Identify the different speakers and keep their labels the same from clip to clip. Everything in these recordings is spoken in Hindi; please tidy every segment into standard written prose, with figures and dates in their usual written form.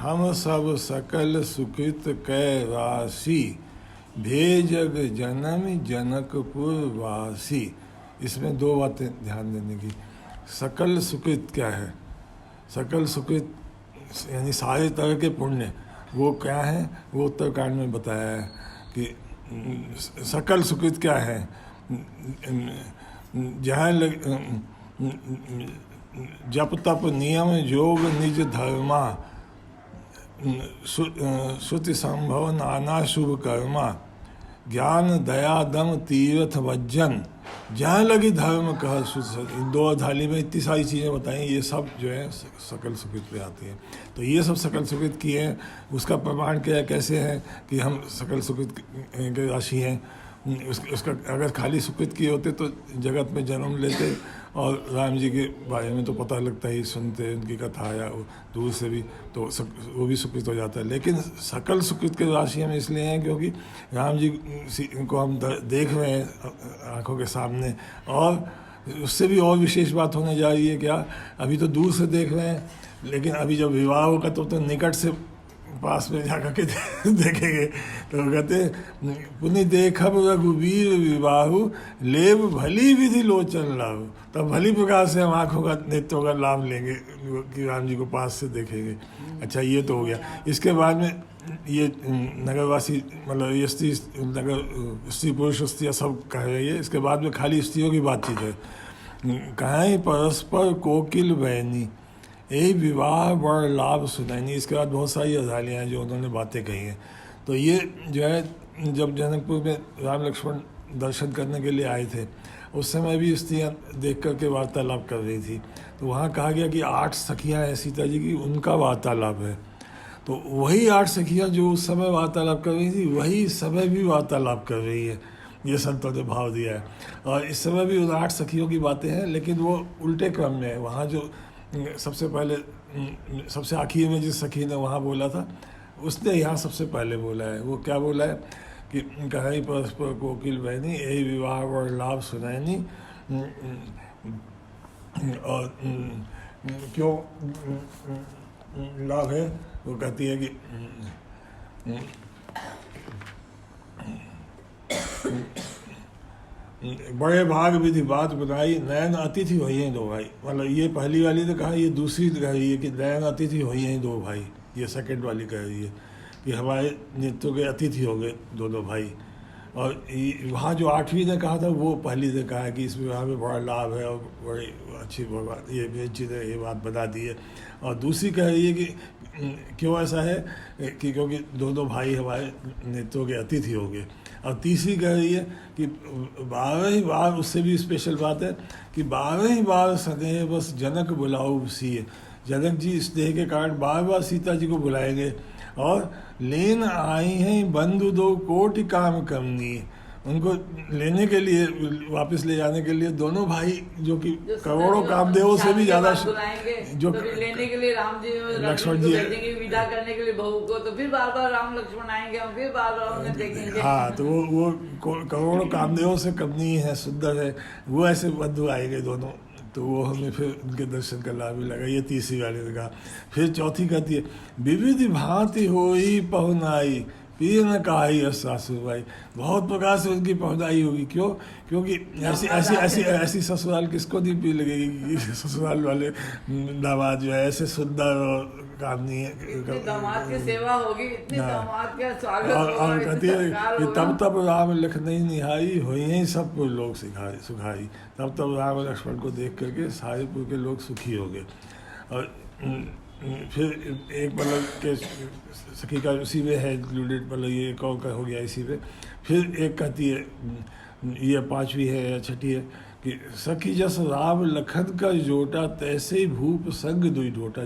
Speaker 1: हम सब सकल सुकृत कै राशि, भेजग जनम जनकपुर वासी। इसमें दो बातें ध्यान देने की। सकल सुकृत क्या है? सकल सुकृत यानी सारे तरह के पुण्य, वो क्या है? वो उत्तरकांड में बताया है कि सकल सुकृत क्या है। जहाँ जप तप नियम योग निज धर्मा, श्रुति संभव नाना शुभ कर्मा, ज्ञान दया दम तीर्थ वज्जन, जहाँ लगी धर्म कह शुद्ध। इन दो अध्याय में इतनी सारी चीज़ें बताई, ये सब जो है सकल सुकृत पे आती हैं। तो ये सब सकल सुकृत की है। उसका प्रमाण क्या है, कैसे है कि हम सकल सुकृत के राशि हैं? उसका अगर खाली सुकृत किए होते तो जगत में जन्म लेते और राम जी के बारे में तो पता लगता ही, सुनते उनकी कथा या दूर से भी, तो वो भी सुकृत हो जाता है। लेकिन सकल सुकृत के राशि हम इसलिए हैं क्योंकि राम जी को हम देख रहे हैं आँखों के सामने, और उससे भी और विशेष बात होने जा रही है। क्या? अभी तो दूर से देख रहे हैं, लेकिन अभी जब विवाह होगा तो निकट से पास में जा करके देखेंगे। तो कहते पुनि देखब रघुवीर विवाहु, लेब भली विधि लोचन लाभ। तब भली प्रकार से हम आँखों का नेत्रों का लाभ लेंगे कि राम जी को पास से देखेंगे। अच्छा, ये तो हो गया। इसके बाद में ये नगरवासी मतलब ये स्त्री पुरुष स्त्रियाँ सब कह रही है। इसके बाद में खाली स्त्रियों की बातचीत है। कहीं परस्पर कोकिल बहनी, यही विवाह वर लाभ सुनैनी। इसके बाद बहुत सारी अध्यालियाँ हैं जो उन्होंने बातें कही हैं। तो ये जो है जब जनकपुर में राम लक्ष्मण दर्शन करने के लिए आए थे, उस समय भी स्त्रियाँ देख कर के वार्तालाप कर रही थी। तो वहाँ कहा गया कि 8 सखियाँ हैं सीता जी की, उनका वार्तालाप है। तो वही 8 सखियाँ जो उस समय वार्तालाप कर रही थी, वही इस समय भी वार्तालाप कर रही है। ये संतों ने भाव दिया है। और इस समय भी उन 8 सखियों की बातें हैं, लेकिन वो उल्टे क्रम में है। वहाँ जो सबसे पहले सबसे आखिर में जिस सखी ने वहाँ बोला था, उसने यहाँ सबसे पहले बोला है। वो क्या बोला है कि कहीं परस्पर कोकिल बहनी, यही विवाह वर लाभ सुनैनी। और क्यों लाभ है? वो कहती है कि बड़े भाग विधि बात बनाई, नयन अतिथि हुई हैं 2 भाई। मतलब ये पहली वाली ने कहा, ये दूसरी कह रही है कि नयन अतिथि हुई हैं 2 भाई। ये सेकंड वाली कह रही है कि हमारे नृत्यों के अतिथि हो गए 2 भाई। और वहाँ जो 8वीं ने कहा था, वो पहली ने कहा कि इस विवाह में बड़ा लाभ है और बड़ी अच्छी बात, ये चीज़ें ये बात बता दी है। और दूसरी कह रही है कि क्यों ऐसा है कि क्योंकि 2 भाई हमारे नृत्यों के अतिथि हो गए। और तीसरी कह रही है कि 12 बार, उससे भी स्पेशल बात है कि 12 बार स्नेह बस जनक बुलाओ सिए। जनक जी स्नेह के कारण बार सीता जी को बुलाएंगे। और लेन आई हैं बंधु 2 कोटि काम कमनी। उनको लेने के लिए, वापस ले जाने के लिए 2 भाई जो कि करोड़ों कामदेवों से भी ज़्यादा,
Speaker 2: जो तो लेने के लिए राम जी
Speaker 1: लक्ष्मण जी
Speaker 2: विदा करने के लिए बहू को, तो फिर बार राम लक्ष्मण आएंगे और फिर बार उन्हें देखेंगे।
Speaker 1: हाँ, तो वो करोड़ों कामदेवों से कमनी है, सुंदर है। वो ऐसे बंधु आएंगे 2, तो वो हमें फिर उनके दर्शन का लाभ भी लगा। ये तीसरी वाली ने कहा। फिर चौथी कहती है विविध भांति होई पहुनाई, पीर न कहाई सासू भाई। बहुत प्रकार से उनकी पहुनाई होगी। क्यों? क्योंकि ऐसी ससुराल किसको नहीं पी लगेगी। ससुराल वाले दामाद जो है ऐसे सुंदर और काम नहीं है,
Speaker 2: दामाद की सेवा होगी, इतनी दामाद का स्वागत।
Speaker 1: और कहती है कि तब राम लखनऊ निहाई, हुई हैं सब पुर लोग सुखाई। तब राम लक्ष्मण को देख करके सारे पुर के लोग सुखी हो गए। और फिर एक मतलब के सखी का उसी में है इंक्लूडेड, मतलब ये एक और का हो गया इसी पे। फिर एक कहती है, ये 5वीं है या 6ठी है कि सखी जस राम लखन का जोटा, तैसे ही भूप संग दुई ढोटा।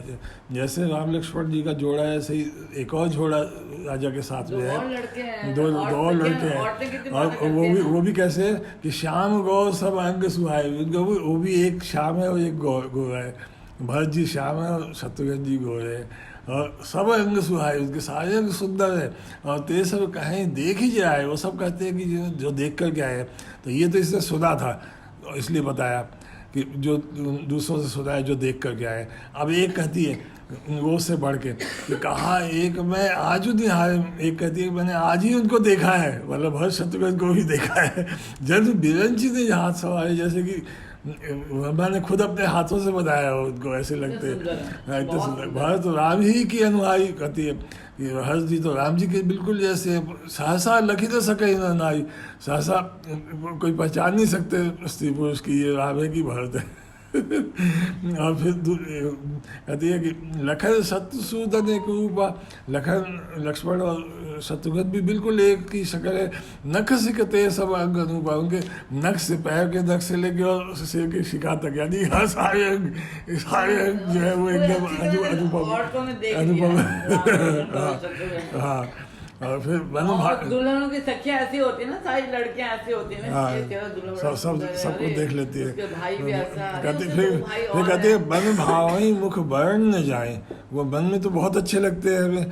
Speaker 1: जैसे राम लक्ष्मण जी का जोड़ा है, ऐसे ही एक और जोड़ा राजा के साथ में है। 2 और लड़के हैं। और वो भी कैसे है कि श्याम गौ सब अंग सुहाए। वो भी एक श्याम है और एक गौ है। भरत जी श्याम है और शत्रुघ्न जी गोरे है। और सब अंग सुहाए, उसके सारे अंग सुंदर है। और ते सब कहीं देख ही जाए। वो सब कहते हैं कि जो देख कर के आए। तो ये तो इसने सुना था, इसलिए बताया कि जो दूसरों से सुना है, जो देख कर के आए। अब एक कहती है वो से बढ़ के कि कहा एक मैं आज नहीं हारे, एक कहती है मैंने आज ही उनको देखा है, मतलब हर शत्रुघ्न को भी देखा है। जब बिरंची ने हाथ सवारे जैसे कि मैंने खुद अपने हाथों से बनाया हो उनको, ऐसे लगते हैं इतने सुंदर। भरत राम ही की अनुयायी कहती है कि हर्ष जी तो राम जी के बिल्कुल जैसे, सहसा लख ही न सके न नाई, सहसा कोई पहचान नहीं सकते स्त्री पुरुष की ये राम है कि भरत है। और फिर कहती है कि लखन शत्रुसूदन एक रूपा, लखन लक्ष्मण और शत्रुघ्न भी बिल्कुल एक की शक्ल है। नख सिकते सब अंग अनुपा, उनके नख से पैर के नख से लेके और सिर के शिखा तक, यानी हर सारे अंग जो है वो एकदम अनुपम। हाँ, और फिर
Speaker 2: दुल्हनों की सखियां ऐसी होती है ना, सारी लड़कियां ऐसी होती है ना,
Speaker 1: सबको देख लेती है।
Speaker 2: भाई भी ऐसा
Speaker 1: फिर कहते हैं मन भावई मुख वर्ण न जाए, वो मन में तो बहुत अच्छे लगते हैं हमें,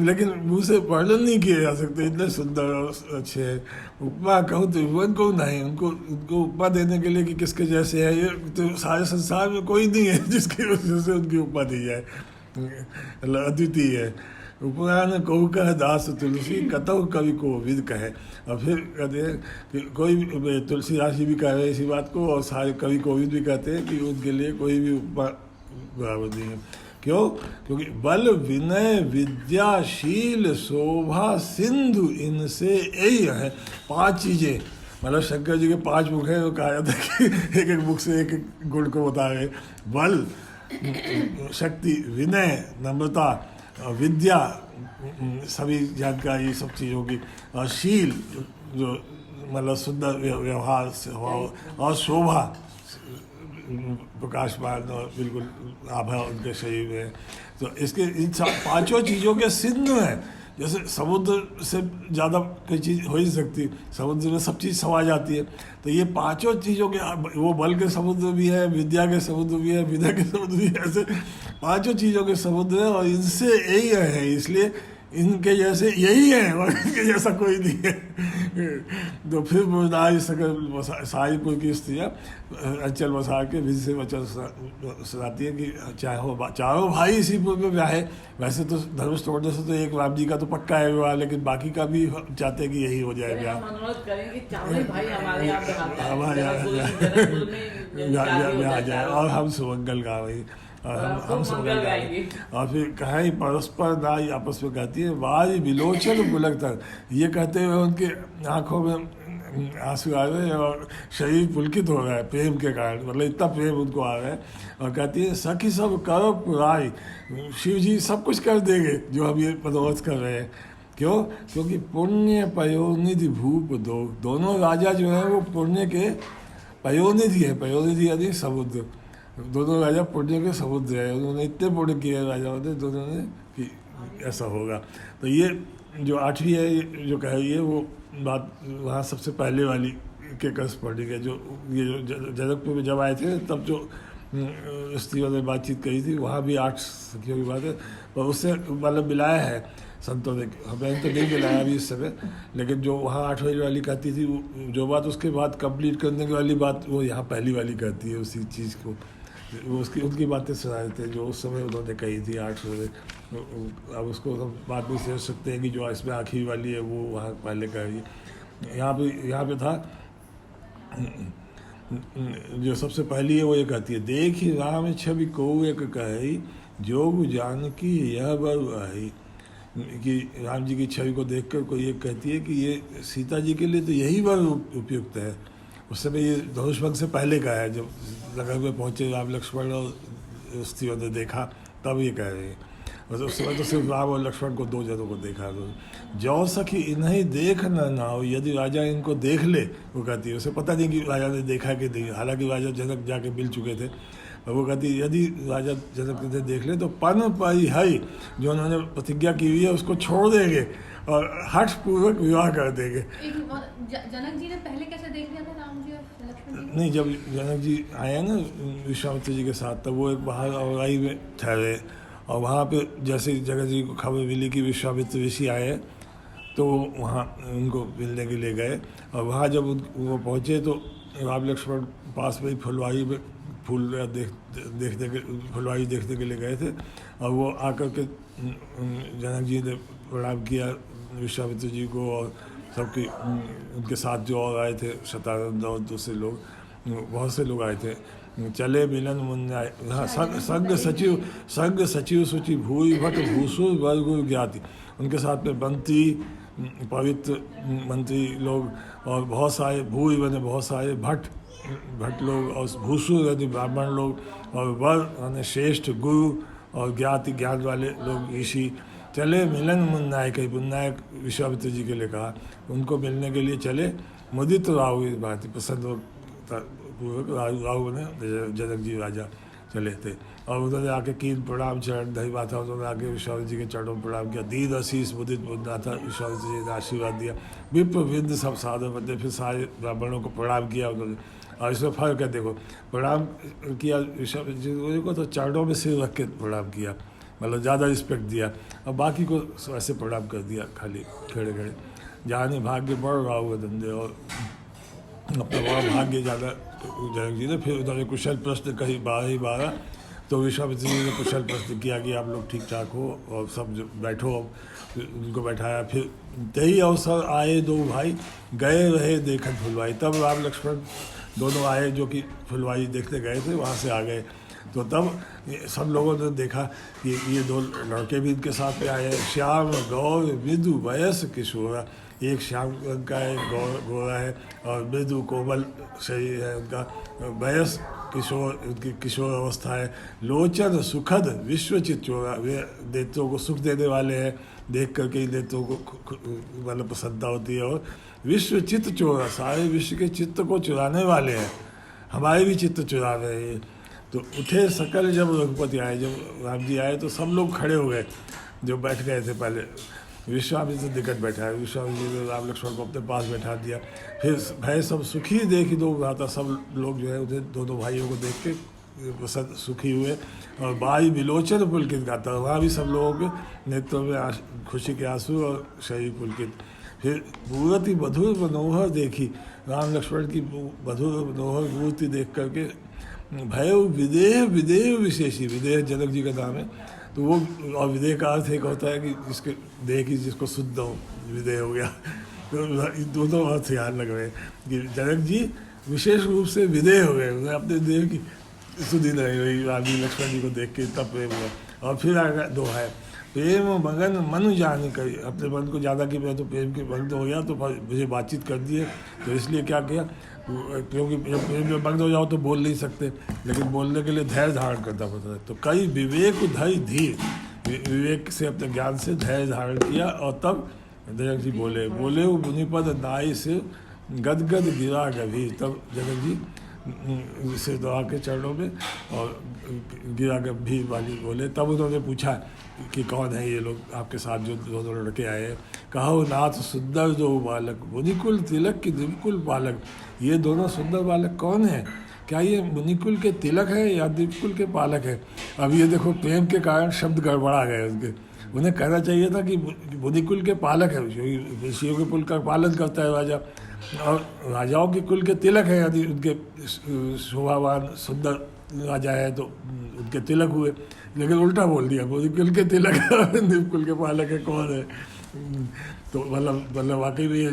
Speaker 1: लेकिन मुँह से वर्णन नहीं किए जा सकते, इतने सुंदर और अच्छे हैं। उपमा कहूँ त्रिभुवन को नहीं, उनको उपमा देने के लिए कि किसके जैसे है, ये तो सारे संसार में कोई नहीं है जिसकी वजह से उनकी उपमा दी जाए, अद्वितीय है। उपमान कहू कह दास तुलसी, कतहु कवि को विद कहे। और फिर कहते हैं कि कोई तुलसीदास जी भी कह रहे हैं इसी बात को, और सारे कवि कोविद भी कहते हैं कि उनके लिए कोई भी उपमा बराबर नहीं है। क्यों? क्योंकि बल विनय विद्याशील शोभा सिंधु इनसे यही है 5 चीज़ें। मतलब शंकर जी के 5 मुख हैं, वो कहा जाता है कि एक एक मुख से एक एक गुण को बता रहे। बल, शक्ति, विनय, नम्रता, विद्या, सभी जानकारी सब चीज़ों की, और शील जो मतलब सुंदर व्यवहार स्वभाव, और शोभा प्रकाशमान और बिल्कुल आभा उनके शरीर में। तो इसके इन 5 चीज़ों के सिंधु हैं। जैसे समुद्र से ज़्यादा कोई चीज़ हो ही सकती, समुद्र में सब चीज़ समा जाती है, तो ये 5 चीज़ों के, वो बल के समुद्र भी है, विद्या के समुद्र भी है, विद्या के समुद्र भी है, ऐसे 5 चीज़ों के समुद्र है, और इनसे यही है, इसलिए इनके जैसे यही है और इनके जैसा कोई नहीं है। तो फिर बुझदाई सकल सारीपुर की स्त्रियाँ अंचल बसार के विधि से वचन सुनाती है कि चारों भाई इसी पुर में ब्याहे। वैसे तो धनुष तोड़ने से तो एक राम जी का तो पक्का है विवाह, लेकिन बाकी का भी चाहते हैं कि यही हो जाए ब्याह। ब्याह जाए और हम सुमंगल गा रही, और हम सुमंगल गाएंगे। और फिर कहीं परस्पर नाई आपस में कहती है, वाज विलोचन पुलक तक, ये कहते हुए उनके आंखों में आंसू आ रहे हैं और शरीर पुलकित हो रहा है प्रेम के कारण, मतलब इतना प्रेम उनको आ रहा है। और कहती है सखी सब करो पुराई, शिव जी सब कुछ कर देंगे जो हम ये मनोरथ कर रहे हैं। क्यों? क्योंकि पुण्य पयोनिधि भूप दो, दोनों राजा जो हैं वो पुण्य के पयोनिधि है। पयोनिधि यानी समुद्र, दोनों राजा पुण्य के समुद्र है, उन्होंने इतने पुण्य किए राजाओं ने दोनों ने कि ऐसा होगा। तो ये जो 8वीं है जो कह रही है वो बात वहाँ सबसे पहले वाली के कस पढ़ी है, जो ये जो जनकपुर में जब आए थे तब जो स्त्रियों ने बातचीत कही थी, वहाँ भी 8 सखियों की बात है, और उससे मतलब मिलाया है संतों ने, हमें तो नहीं मिलाया अभी इस समय, लेकिन जो वहाँ 8वीं वाली कहती थी जो बात उसके बाद कंप्लीट करने वाली बात वो यहाँ पहली वाली कहती है उसी चीज़ को, वो उसकी उनकी बातें सुना देते हैं जो उस समय उन्होंने कही थी 8 में। अब उसको हम बाद में सोच सकते हैं कि जो इसमें आखिरी वाली है वो वहाँ पहले कह रही है। यहाँ पे था जो सबसे पहली है वो ये कहती है, देखी राम छवि को एक कही, जोग जानकी यह बरु आई। कि राम जी की छवि को देखकर कोई ये कहती है कि ये सीता जी के लिए तो यही बरु उपयुक्त है। उस समय ये धनुष भंग से पहले का है, जब नगर में पहुँचे राम लक्ष्मण और स्त्रियों ने देखा तब ये कह रहे हैं। और उस समय तो सिर्फ राम और लक्ष्मण को 2 जनों को देखा। तो जो सखी इन्हें देख न हो, यदि राजा इनको देख ले, वो कहती है, उसे पता नहीं कि राजा ने देखा कि नहीं, हालांकि राजा जनक जाके मिल चुके थे। और वो कहती है यदि राजा जनक ने देख ले तो पन पाई है जो उन्होंने प्रतिज्ञा की हुई है उसको छोड़ देंगे और हठ पूर्वक विवाह कर देंगे।
Speaker 3: जनक जी ने पहले कैसे देख लिया था राम जी और लक्ष्मण जी?
Speaker 1: नहीं, जब जनक जी आए ना विश्वामित्र जी के साथ, तब वो एक बाहर औराई में ठहरे, और वहाँ पे जैसे जनक जी को खबर मिली कि विश्वामित्र ऋषि आए तो वहाँ उनको मिलने के लिए गए। और वहाँ जब वो पहुँचे तो राम लक्ष्मण पास में ही फुलवारी में फूल देखने के फुलवारी देखने के लिए गए थे, और वो आकर के जनक जी ने प्रणाम किया विश्वामित्र जी को, और सबकी उनके साथ जो और आए थे शतानंद और दूसरे लोग, बहुत से लोग आए थे। चले मिलन मुन्ना, हाँ, संग सचिव सुचि भूई भट भूसुर वर्गुर ज्ञाति, उनके साथ में मंत्री, पवित्र मंत्री लोग, और बहुत सारे भूई बने बहुत सारे भट लोग, और भूसुर यानी ब्राह्मण लोग, और वर यानी श्रेष्ठ गुरु, और ज्ञान वाले लोग ऋषि। चले मिलन मुन्नायक, मुन्नायक विश्वामित्र जी के लिए कहा, उनको मिलने के लिए चले। मुदित राहु इस बात प्रसन्न पूर्वक राहु ने जनक जी राजा चले थे, और उन्होंने आके कीन प्रणाम चरण धरी माथा, उन्होंने आके विश्वामित्र जी के चरणों में प्रणाम किया। दीन आशीष मुदित मुन्ना था, विश्वामित्र जी ने आशीर्वाद दिया। विप्र वृंद सब साधु बंदे, फिर सारे ब्राह्मणों को प्रणाम किया उन्होंने। और इसमें फर्क है, देखो प्रणाम किया विश्वामित्र जी को तो चरणों में सिर रख के प्रणाम किया, मतलब ज़्यादा रिस्पेक्ट दिया, और बाकी को ऐसे प्रणाम कर दिया खाली खड़े खड़े। जाने भाग्य बढ़ रहा हुआ धंधे, और अपना बड़ा भाग्य ज़्यादा जनक जी ने। फिर उन्होंने कुशल प्रश्न कही 12 तो विश्वामित्र जी ने कुशल प्रश्न किया कि आप लोग ठीक ठाक हो, और सब जो बैठो, उनको बैठाया। फिर यही अवसर आए दो भाई, गए रहे देखन फुलवाई, तब राम लक्ष्मण दोनों आए जो कि फुलवारी देखते गए थे, वहाँ से आ गए। तो तब सब लोगों ने देखा कि ये दो लड़के भी इनके साथ में आए हैं, श्याम गौर मृदु वयस किशोरा, एक श्याम रंग का है, गोरा है, और मृदु कोमल शरीर है उनका, वयस किशोर, उनकी किशोर अवस्था है। लोचन सुखद विश्वचित चोरा, वे नेत्रों को सुख देने वाले हैं, देख करके ही नेत्रों को मतलब प्रसन्नता होती है। और विश्वचित चोरा, सारे विश्व के चित्त को चुराने वाले हैं, हमारे भी चित्त चुरा रहे हैं। तो उठे सकल जब रघुपति आए, जब राम जी आए तो सब लोग खड़े हो गए जो बैठ गए थे पहले। विश्वामित्र निकट बैठा है, विश्वामित्र जी ने राम लक्ष्मण को अपने पास बैठा दिया। फिर भय सब सुखी देखी दो भ्राता, सब लोग जो है उन्हें दोनों भाइयों को देख के प्रसन्न सुखी हुए। और बाई विलोचन पुलकित गाता, वहाँ भी सब लोगों के नेत्रों में खुशी के आंसू और शरीर पुलकित। फिर मूर्ति मधुर मनोहर देखी, राम लक्ष्मण की मधुर मनोहर मूर्ति देख करके भय विदेह विशेषी, विदेह जनक जी का नाम है, तो वो, और विदेह का अर्थ एक होता है कि जिसके देह की जिसको शुद्ध हो, विदेह हो गया। तो दोनों अर्थ याद लग रहे हैं कि जनक जी विशेष रूप से विदेह हो गए, उन्हें अपने देह की शुद्धि नहीं हुई, राम जी लक्ष्मण जी को देख के तब प्रेम हुआ। और फिर आगे दोहा है, प्रेम मगन मन जाने करी, अपने मन को ज़्यादा कि मैं तो प्रेम के मग्न हो गया, तो मुझे बातचीत कर दिए, तो इसलिए क्या किया, क्योंकि जब प्रेम में मग्न हो जाओ तो बोल नहीं सकते, लेकिन बोलने के लिए धैर्य धारण करना पड़ता है। तो कई विवेक धैर्य धीर, विवेक से अपने ज्ञान से धैर्य धारण किया, और तब जनक जी बोले वो मुनिपद नाई से गदगद गिरा गंभीर, तब जनक जी से दवा के चरणों में और गिरा गंभीर वाली बोले। तब उन्होंने पूछा कि कौन है ये लोग आपके साथ जो दोनों लड़के आए हैं। कहो नाथ सुंदर जो बालक, मुनिकुल तिलक की दिवकुल बालक, ये दोनों सुंदर बालक कौन है, क्या ये मुनिकुल के तिलक है या दिवकुल के पालक है। अब ये देखो प्रेम के कारण शब्द गड़बड़ा गए उनके, उन्हें कहना चाहिए था कि मुनिकुल के पालक है, ऋषियों के कुल का पालन करता है राजा, और राजाओं के कुल के तिलक है, यदि उनके शोभावान सुंदर राजा है तो उनके तिलक हुए। लेकिन उल्टा बोल दिया, मुनिकुल के तिलक है, दिवकुल के पालक है, कौन है। तो मतलब वाकई में ये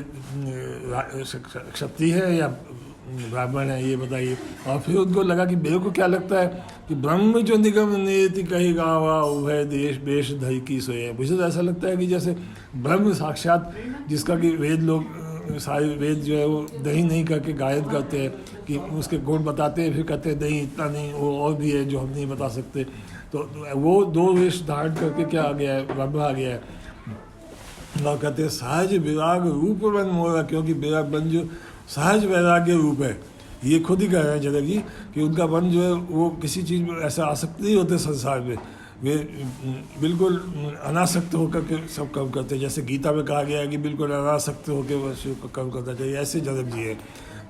Speaker 1: क्षत्रिय है या ब्राह्मण है, ये बताइए। और फिर उनको लगा कि मेरे को क्या लगता है कि ब्रह्म जो निगम नेति कही गावा उभय देश बेश धई की सोए, मुझे तो ऐसा लगता है कि जैसे ब्रह्म साक्षात, जिसका कि वेद लोग सारे वेद जो है वो दही नहीं करके गायन करते हैं कि उसके गुण बताते हैं, फिर कहते हैं नहीं इतना नहीं, वो और भी है जो हम नहीं बता सकते। तो वो दो वेश धारण करके क्या आ गया है, ब्रह्म आ गया है। और कहते हैं सहज विराग रूप बन मोरा, क्योंकि विराग बन जो सहज वैराग्य रूप है, ये खुद ही कह रहे हैं जनक जी कि उनका मन जो है वो किसी चीज़ में ऐसा आसक्त नहीं होते संसार में, वे बिल्कुल अनासक्त होकर के सब काम करते हैं। जैसे गीता में कहा गया है कि बिल्कुल अनासक्त होकर वह को काम करना चाहिए, ऐसे जनक जी है।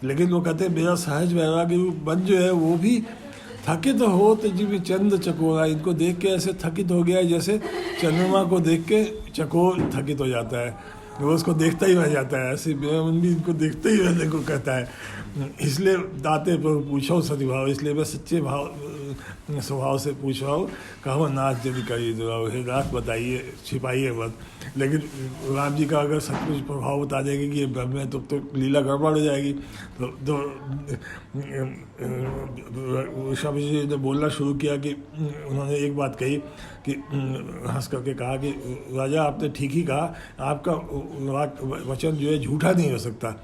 Speaker 1: लेकिन वो कहते हैं मेरा सहज वैराग्य रूप मन जो है वो भी थकित हो तो जी भी चंद चकोरा, इनको देख के ऐसे थकित हो गया है जैसे चंद्रमा को देख के चकोर थकित हो जाता है। वो उसको देखता ही रह जाता है, ऐसे मन भी इनको देखते ही रहने को कहता है। इसलिए दाते पर पूछो सद्भाव, इसलिए मैं सच्चे भाव स्वभाव से पूछ रहा हूँ, कहो नाथ यदि करी दुराव, हे नाथ बताइए, छिपाइए मत। लेकिन राम जी का अगर सचमुच प्रभाव बता देंगे कि ये ब्रह्म है, तो लीला गड़बड़ हो जाएगी। तो स्वामी जी ने बोलना शुरू किया कि उन्होंने एक बात कही कि हंस करके कहा कि राजा आपने ठीक ही कहा, आपका वचन जो है झूठा नहीं हो सकता,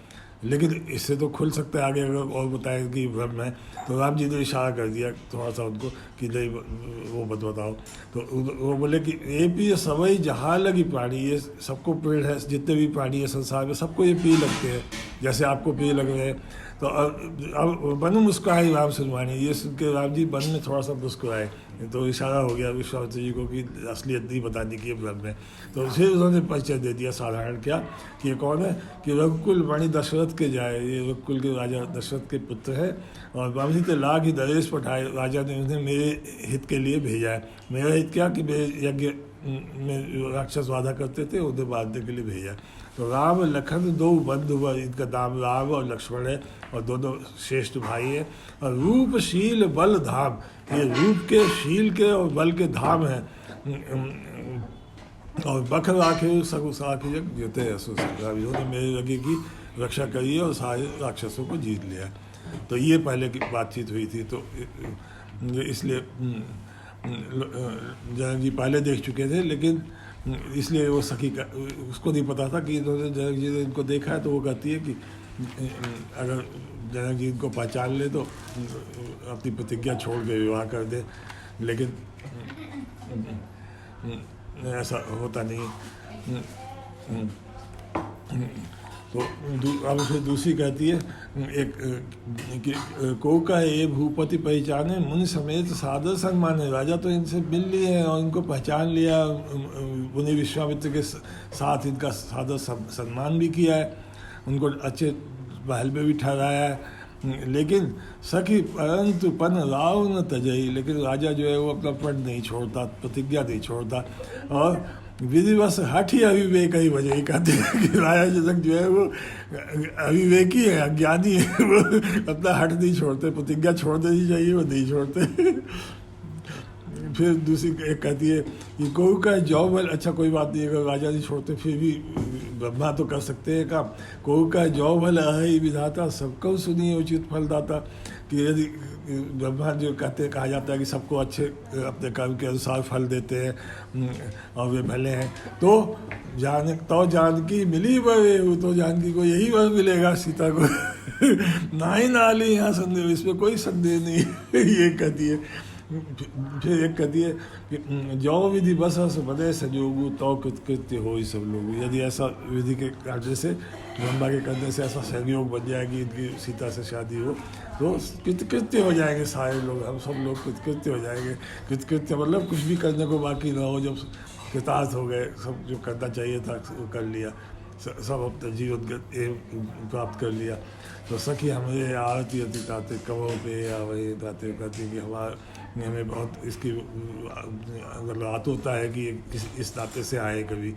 Speaker 1: लेकिन इससे तो खुल सकता है आगे अगर और बताए कि ब्रह्म है। तो राम जी ने इशारा कर दिया थोड़ा सा उनको कि नहीं वो मत बताओ। तो वो बोले कि ये भी सवई जहाँ लगी प्राणी, ये सबको पेड़ है, जितने भी प्राणी है संसार में सबको ये प्रिय लगते हैं, जैसे आपको प्रिय लग रहे हैं। तो अब बन मुस्कुराई राम सुनवानी, ये सुन के राम जी बन में थोड़ा सा मुस्कुराए, तो इशारा हो गया विश्वामित्र जी को कि असलियत नहीं बताने की ब्रह्म है। तो फिर उन्होंने परिचय दे दिया साधारण क्या कि ये कौन है, कि रघुकुल वाणी दशरथ के जाए, ये रघुकुल के राजा दशरथ के पुत्र है, और बाबी ते लाग ही दरेश पठाए, राजा ने उन्हें मेरे हित के लिए भेजा है। मेरा हित क्या कि मेरे यज्ञ में राक्षस वादा करते थे, उन्हें बांधने के लिए भेजा। तो राम लखन दो बंधु, इनका नाम राम और लक्ष्मण है, और दोनों श्रेष्ठ भाई हैं। और रूप शील बल धाम, ये रूप के शील के और बल के धाम हैं। और बख राखे सगु साखी जग जीते इन्होंने मेरे लगे की रक्षा करी है और सारे राक्षसों को जीत लिया। तो ये पहले की बातचीत हुई थी। तो इसलिए जनक जी पहले देख चुके थे, लेकिन इसलिए वो सखी का उसको नहीं पता था कि इन्होंने जनक जी ने इनको देखा है। तो वो कहती है कि अगर जनक जी इनको पहचान ले तो अपनी प्रतिज्ञा छोड़ के विवाह कर दे, लेकिन ऐसा होता नहीं। तो अब फिर दूसरी कहती है एक कि को का ये भूपति पहचाने, मुनि समेत सादर सम्मान है। राजा तो इनसे मिल लिए हैं और इनको पहचान लिया, मुनि विश्वामित्र के साथ इनका सादर सम्मान भी किया है, उनको अच्छे महल में भी ठहराया है। लेकिन सखी परंतु पन राव न तजई, लेकिन राजा जो है वो अपना पद नहीं छोड़ता, प्रतिज्ञा नहीं छोड़ता, और विधिवश हठ ही अविवेक ही वजह कहते हैं कि राजा जनक जो है वो अविवेकी है, अज्ञानी है, वो अपना हठ नहीं छोड़ते, प्रतिज्ञा छोड़ देनी चाहिए, वो नहीं छोड़ते। फिर दूसरी एक कहती है कि कोई का जौ भल, अच्छा कोई बात नहीं, अगर राजा नहीं छोड़ते फिर भी ब्रह्मा तो कर सकते हैं काम। कोई का जौ भल अहि विधाता, सबको सुनिए उचित फलदाता, कि यदि ब्रह्मा जो कहा जाता है कि सबको अच्छे अपने कर्म के अनुसार फल देते हैं और वे भले हैं, तो जानकी मिली वे, तो जानकी को यही वर मिलेगा सीता को। ना ही नाली यहाँ संदेह, इसमें कोई संदेह नहीं। ये कहती है। फिर एक कहती है कि जो विधि बस बदे संजोगु तो कृत्य हो ही सब लोग, यदि ऐसा विधि के करने से, ब्रह्मा के करने से ऐसा सहयोग बन जाएगी इनकी सीता से शादी हो, तो कृत्य हो जाएंगे सारे लोग, हम सब लोग कृत्य हो जाएंगे। कृत्य मतलब कुछ भी करने को बाकी ना हो, जब कृतार्थ हो गए, सब जो करना चाहिए था वो कर लिया, सब अपना जीवन प्राप्त कर लिया। तो सखी हमें आरती अति ताते कवों पे या वही ताते कहती कि हमें बहुत इसकी अगर रात होता है कि इस नाते से आए कभी,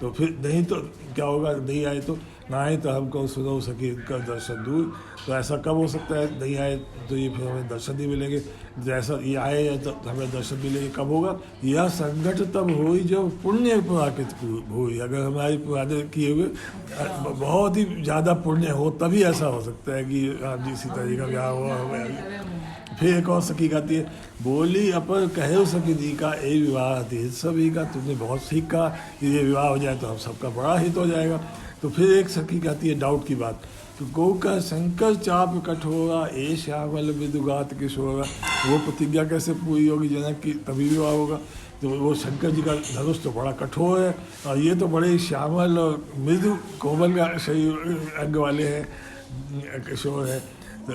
Speaker 1: तो फिर नहीं तो क्या होगा, नहीं आए तो ना आए तो हमको सुनो सखी इनका दर्शन दूर। तो ऐसा कब हो सकता है, नहीं आए तो ये फिर हमें दर्शन नहीं मिलेंगे, जैसा ये आए तो हमें दर्शन मिलेंगे। कब होगा, यह संकट तब हो जब पुण्य प्राकृत हुई, अगर हमारे पुराने किए हुए बहुत ही ज़्यादा पुण्य हो तभी ऐसा हो सकता है कि राम जी सीता जी का ब्याह हुआ हो। फिर एक और सखी कहती है, बोली अपर कहे सखी जी का ए विवाह हित सभी का, तुमने बहुत ठीक कहा कि ये विवाह हो जाए तो हम सबका बड़ा हित हो जाएगा। तो फिर एक सखी कहती है डाउट की बात, तो गौ का शंकर चाप कठोरा ए श्यामल विदुगात किशोरा, वो प्रतिज्ञा कैसे पूरी होगी जनक की, तभी विवाह होगा। तो वो शंकर जी का धनुष तो बड़ा कठोर है, और ये तो बड़े श्यामल और मृदु कोमल का शरीर अंग वाले हैं, किशोर है। तो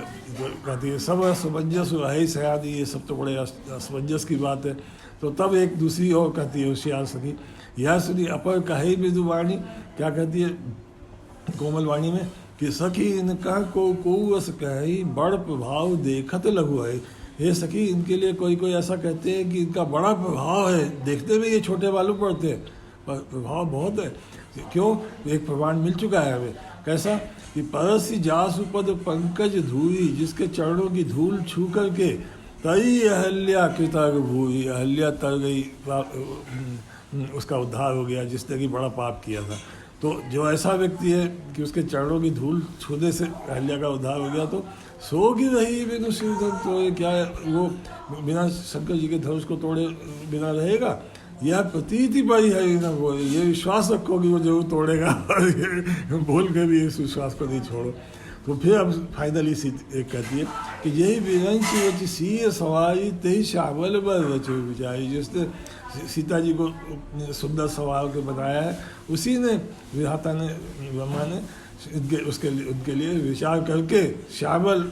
Speaker 1: कहती है सब असमंजस है सयादी, ये सब तो बड़े असमंजस की बात है। तो तब एक दूसरी और कहती है होशियार सखी, यह सुनी अपर कहे मृदुवाणी, क्या कहती है कोमल वाणी में, कि सखी इनका को अस कही बड़ प्रभाव देखत लघु है। हे सखी, इनके लिए कोई कोई ऐसा कहते हैं कि इनका बड़ा प्रभाव है, देखने में ये छोटे मालूम पड़ते हैं पर प्रभाव बहुत है। क्यों? एक प्रमाण मिल चुका है हमें। कैसा? कि परसी जासु पद पंकज धूई, जिसके चरणों की धूल छू करके तई अहल्या कृतज्ञ भूई, अहल्या तर गई, उसका उद्धार हो गया, जिसने कि बड़ा पाप किया था। तो जो ऐसा व्यक्ति है कि उसके चरणों की धूल छूने से अहल्या का उद्धार हो गया, तो सोगी रही बिनु शिवधन तोड़े, क्या वो बिना शंकर जी के धनुष को तोड़े बिना रहेगा? यह प्रतीति बड़ी है ना, वो ये विश्वास रखो कि वो जरूर तोड़ेगा, और ये बोल के भी इस विश्वास को नहीं छोड़ो। तो फिर अब फाइनली एक कहती है कि यही विरंच रच सीय सवारी तही श्यामल बर रच विचारी, जिसने सीता जी को सुंदर सवार के बनाया है, उसी ने विधाता ने, ब्रह्मा ने उनके लिए विचार करके श्यामल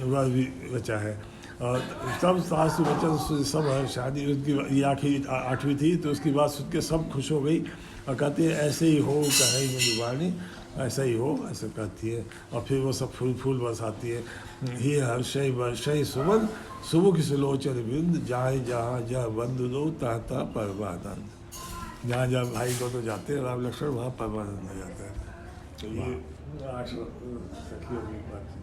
Speaker 1: वर भी रचा है। और सब सासु बच्चन सब शादी उनकी ये आखिरी 8वीं थी, तो उसकी बात सुन के सब खुश हो गई और कहती है ऐसे ही हो कहे में जुबानी, ऐसा ही हो, ऐसा कहती है। और फिर वो सब फूल बरसाती है। ही हर्षय वर्षय सुमन सुमुख सुलोचन बिंद, जाए जहाँ जहाँ बंधु दो तहता परमानंद। जहाँ जहाँ भाई को तो जाते हैं राम लक्ष्मण, वहाँ परमानंद हो जाता है। तो ये 8 सखियों की बात थी।